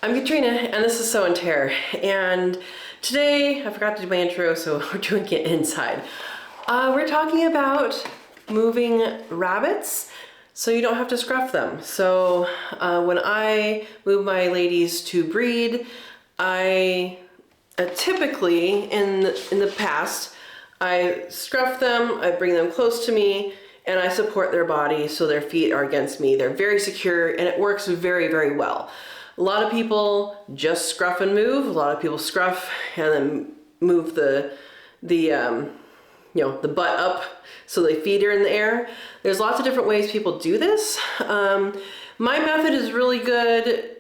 I'm Katrina, and this is Sow and Tare. And today, I forgot to do my intro, so we're doing it inside. We're talking about moving rabbits so you don't have to scruff them. So when I move my ladies to breed, I typically, in the past, I scruff them, I bring them close to me, and I support their body so their feet are against me. They're very secure, and it works very, very well. A lot of people just scruff and move. A lot of people scruff and then move the butt up so the feet are in the air. There's lots of different ways people do this. My method is really good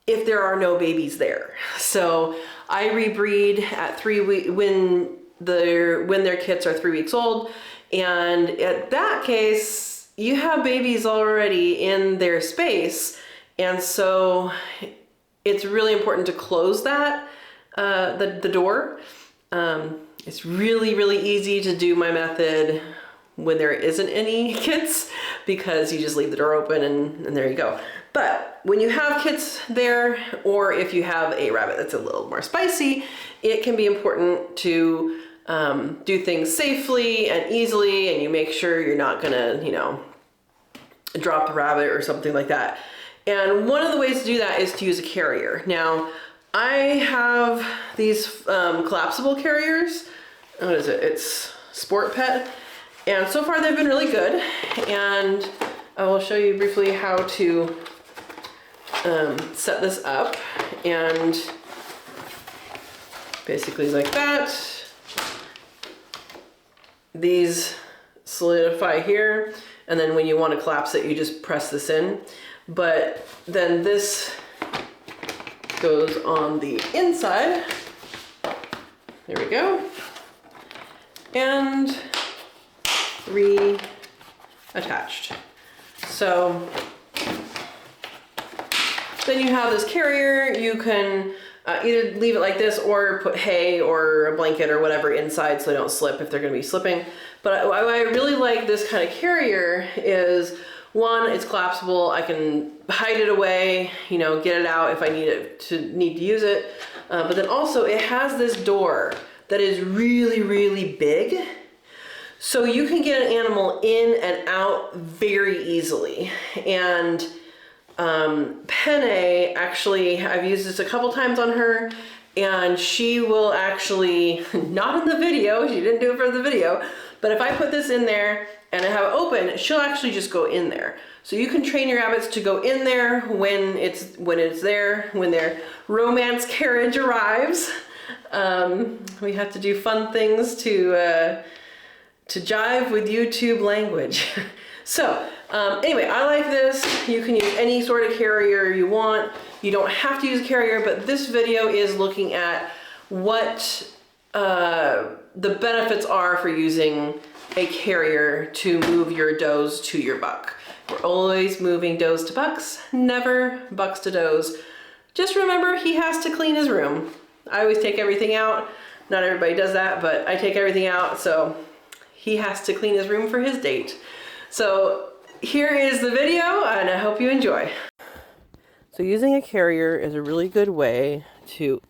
if there are no babies there. So I rebreed at 3 weeks when their kits are 3 weeks old, and at that case you have babies already in their space. And so it's really important to close that, the door. It's really, really easy to do my method when there isn't any kits, because you just leave the door open and there you go. But when you have kits there, or if you have a rabbit that's a little more spicy, it can be important to do things safely and easily, and you make sure you're not gonna, drop the rabbit or something like that. And one of the ways to do that is to use a carrier. Now, I have these collapsible carriers. What is it? It's Sport Pet. And so far they've been really good. And I will show you briefly how to set this up. And basically like that. These solidify here. And then when you want to collapse it, you just press this in. But then this goes on the inside. There we go. And reattached. So then you have this carrier. You can either leave it like this or put hay or a blanket or whatever inside so they don't slip if they're going to be slipping. But what I really like this kind of carrier is, one, it's collapsible. I can hide it away, get it out if I need to use it. But then also it has this door that is really, really big. So you can get an animal in and out very easily. And Penne, actually, I've used this a couple times on her, and she will actually, not in the video, she didn't do it for the video, but if I put this in there and I have it open, she'll actually just go in there. So you can train your rabbits to go in there when their romance carriage arrives. We have to do fun things to jive with YouTube language. So anyway, I like this. You can use any sort of carrier you want. You don't have to use a carrier, but this video is looking at what the benefits are for using a carrier to move your does to your buck. We're always moving does to bucks, never bucks to does. Just remember, he has to clean his room. I always take everything out. Not everybody does that, but I take everything out, so he has to clean his room for his date. So here is the video, and I hope you enjoy. So using a carrier is a really good way to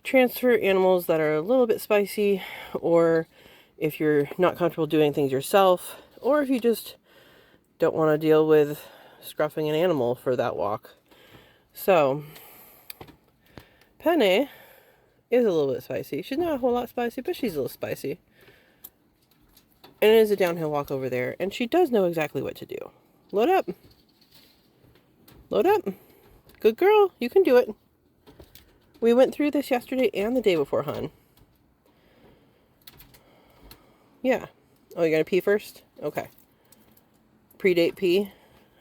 transfer animals that are a little bit spicy, or if you're not comfortable doing things yourself, or if you just don't want to deal with scruffing an animal for that walk. So Penne is a little bit spicy. She's not a whole lot spicy, but she's a little spicy. And it is a downhill walk over there, and she does know exactly what to do. Load up. Load up. Good girl, you can do it. We went through this yesterday and the day before, hon. Yeah. Oh, you're gonna pee first? Okay. Pre-date pee.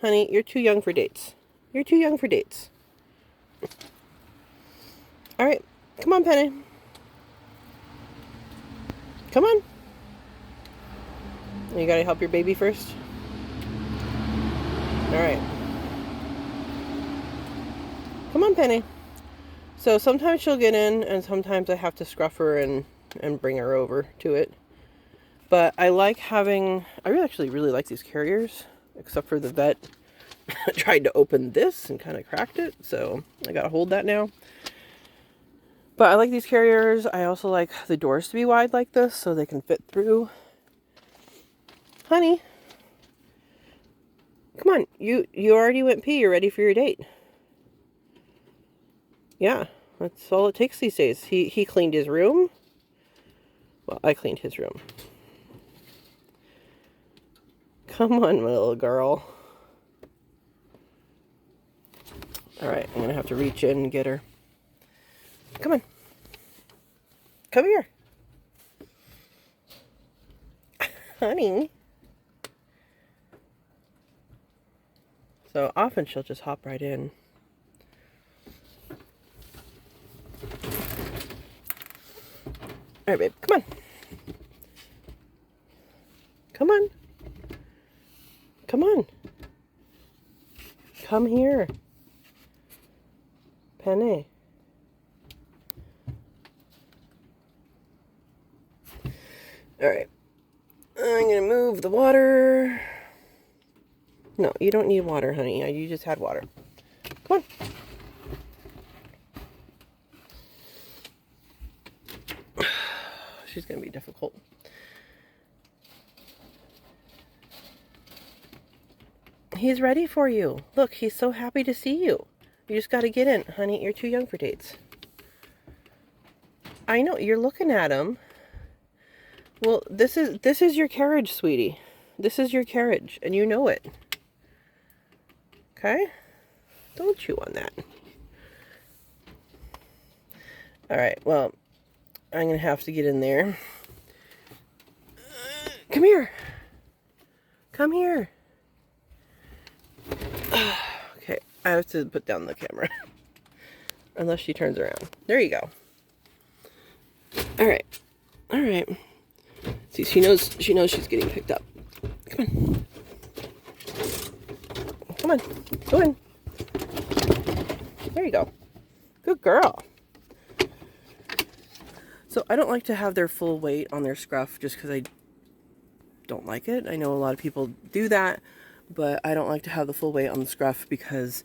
Honey, you're too young for dates. You're too young for dates. Alright. Come on, Penny. Come on. You gotta help your baby first? Alright. Come on, Penny. So sometimes she'll get in, and sometimes I have to scruff her and bring her over to it. But I like having, I actually really like these carriers, except for the vet. I tried to open this and kind of cracked it, so I gotta hold that now. But I like these carriers. I also like the doors to be wide like this so they can fit through. Honey, come on, you already went pee. You're ready for your date. Yeah, that's all it takes these days. He cleaned his room. Well, I cleaned his room. Come on, my little girl. All right, I'm gonna have to reach in and get her. Come on. Come here. Honey. So often she'll just hop right in. All right, babe, come on. Come on. Come on. Come here. Penny. All right. I'm going to move the water. No, you don't need water, honey. You just had water. Come on. She's going to be difficult. He's ready for you. Look, he's so happy to see you. You just got to get in. Honey, you're too young for dates. I know, you're looking at him. Well, this is your carriage, sweetie. This is your carriage, and you know it. Okay? Don't chew on that. All right, well, I'm going to have to get in there. Come here. Come here. Okay, I have to put down the camera. Unless she turns around. There you go. All right. All right. See, she knows she's getting picked up. Come on. Come on. Go in. There you go. Good girl. So I don't like to have their full weight on their scruff just because I don't like it. I know a lot of people do that, but I don't like to have the full weight on the scruff because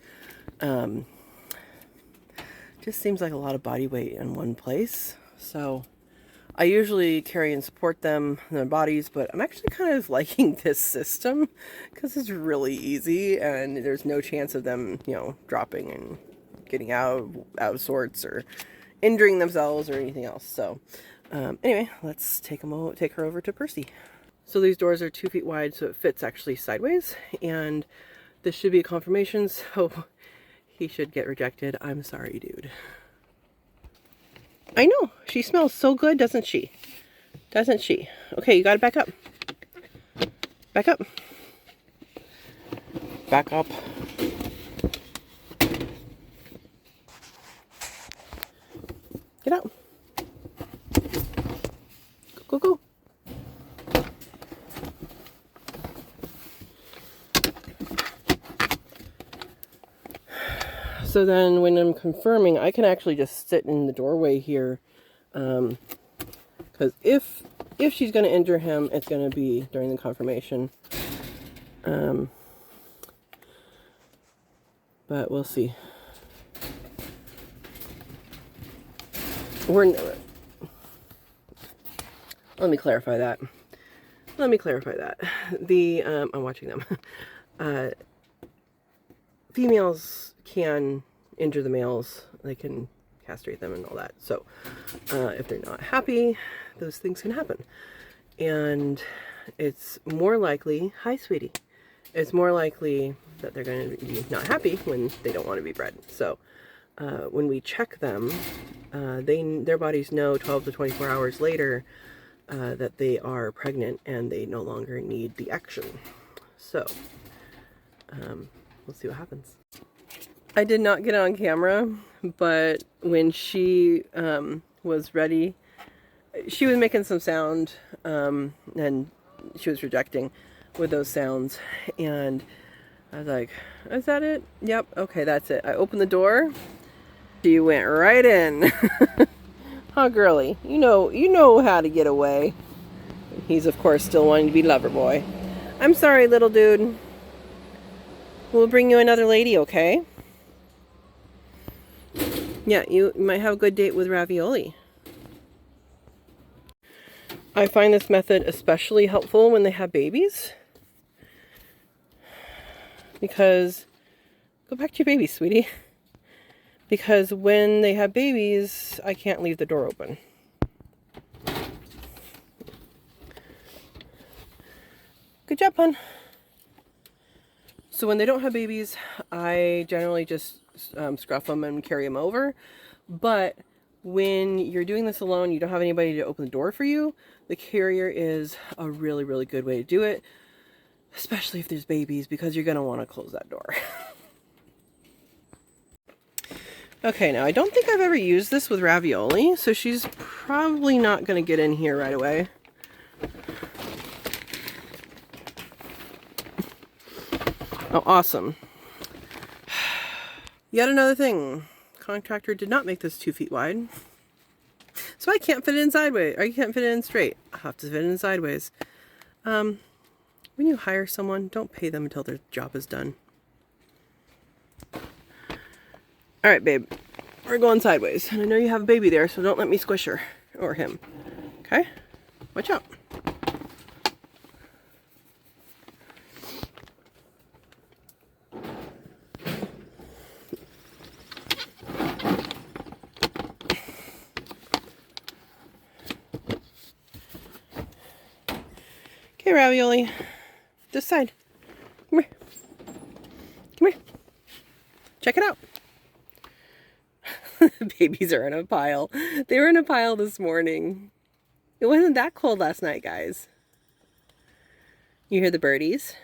just seems like a lot of body weight in one place. So I usually carry and support them in their bodies, but I'm actually kind of liking this system because it's really easy and there's no chance of them, dropping and getting out of sorts or injuring themselves or anything else. So anyway, let's take her over to Percy. So these doors are 2 feet wide, so it fits actually sideways, and this should be a confirmation, so he should get rejected. I'm sorry, dude. I know, she smells so good, doesn't she? Doesn't she? Okay, you gotta back up. Back up. Back up. Get out. Go, go, go. So then when I'm confirming, I can actually just sit in the doorway here. Because if she's going to injure him, it's going to be during the confirmation. But we'll see. Let me clarify that. I'm watching them. Females can injure the males. They can castrate them and all that. So if they're not happy, those things can happen. And it's more likely, hi sweetie, it's more likely that they're going to be not happy when they don't want to be bred. So when we check them, their bodies know 12 to 24 hours later that they are pregnant and they no longer need the action. So we'll see what happens. I did not get on camera, but when she was ready, she was making some sound, and she was rejecting with those sounds, and I was like, is that it? Yep, okay, that's it. I opened the door, she went right in. Huh, girly? You know how to get away. He's, of course, still wanting to be lover boy. I'm sorry, little dude. We'll bring you another lady, okay? Yeah, you might have a good date with ravioli. I find this method especially helpful when they have babies. Because, go back to your babies, sweetie. Because when they have babies, I can't leave the door open. Good job, hon. So when they don't have babies, I generally just scruff them and carry them over. But when you're doing this alone, you don't have anybody to open the door for you, the carrier is a really, really good way to do it. Especially if there's babies, because you're going to want to close that door. Okay, now I don't think I've ever used this with ravioli, so she's probably not going to get in here right away. Oh, awesome. Yet another thing. Contractor did not make this 2 feet wide. So I can't fit it in sideways. I can't fit it in straight. I'll have to fit it in sideways. When you hire someone, don't pay them until their job is done. Alright, babe. We're going sideways. And I know you have a baby there, so don't let me squish her. Or him. Okay? Watch out. Okay, ravioli. This side. Come here. Come here. Check it out. Babies are in a pile. They were in a pile this morning. It wasn't that cold last night, guys. You hear the birdies?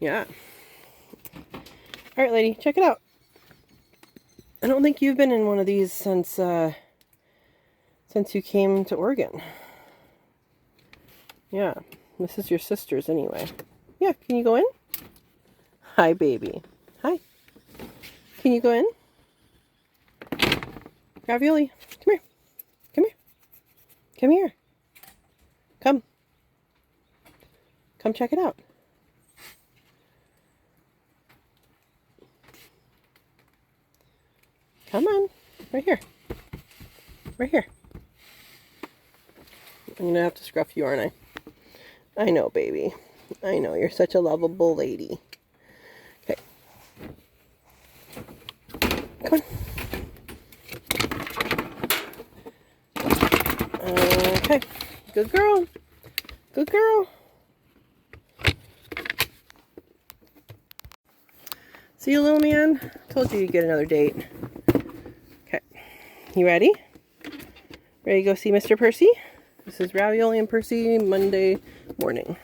Yeah. Alright, lady, check it out. I don't think you've been in one of these since you came to Oregon. Yeah, this is your sister's anyway. Yeah, can you go in? Hi, baby. Hi. Can you go in? Ravioli, come here. Come here. Come here. Come. Come check it out. Come on. Right here. Right here. I'm gonna have to scruff you, aren't I? I know, baby. I know, you're such a lovable lady. Okay. Come on. Okay. Good girl. Good girl. See you, little man? Told you you'd get another date. Okay. You ready? Ready to go see Mr. Percy? This is Ravioli and Percy Monday morning.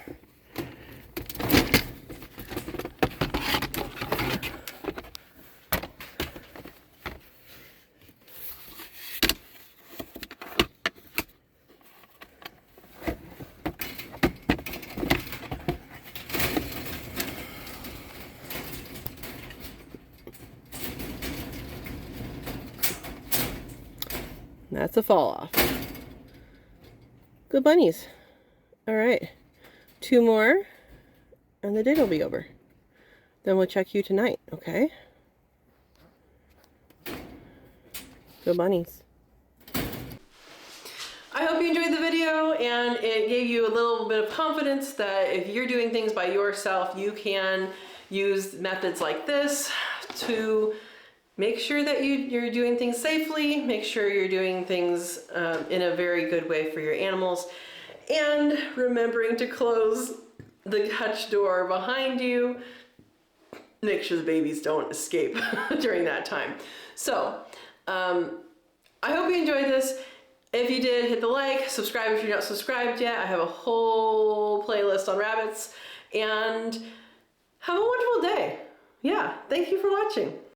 That's a fall off. Good bunnies. All right, 2 more and the day will be over. Then we'll check you tonight, okay? Good bunnies. I hope you enjoyed the video and it gave you a little bit of confidence that if you're doing things by yourself, you can use methods like this to make sure that you're doing things safely, make sure you're doing things in a very good way for your animals, and remembering to close the hutch door behind you. Make sure the babies don't escape during that time. So, I hope you enjoyed this. If you did, hit the like, subscribe if you're not subscribed yet. I have a whole playlist on rabbits, and have a wonderful day. Yeah, thank you for watching.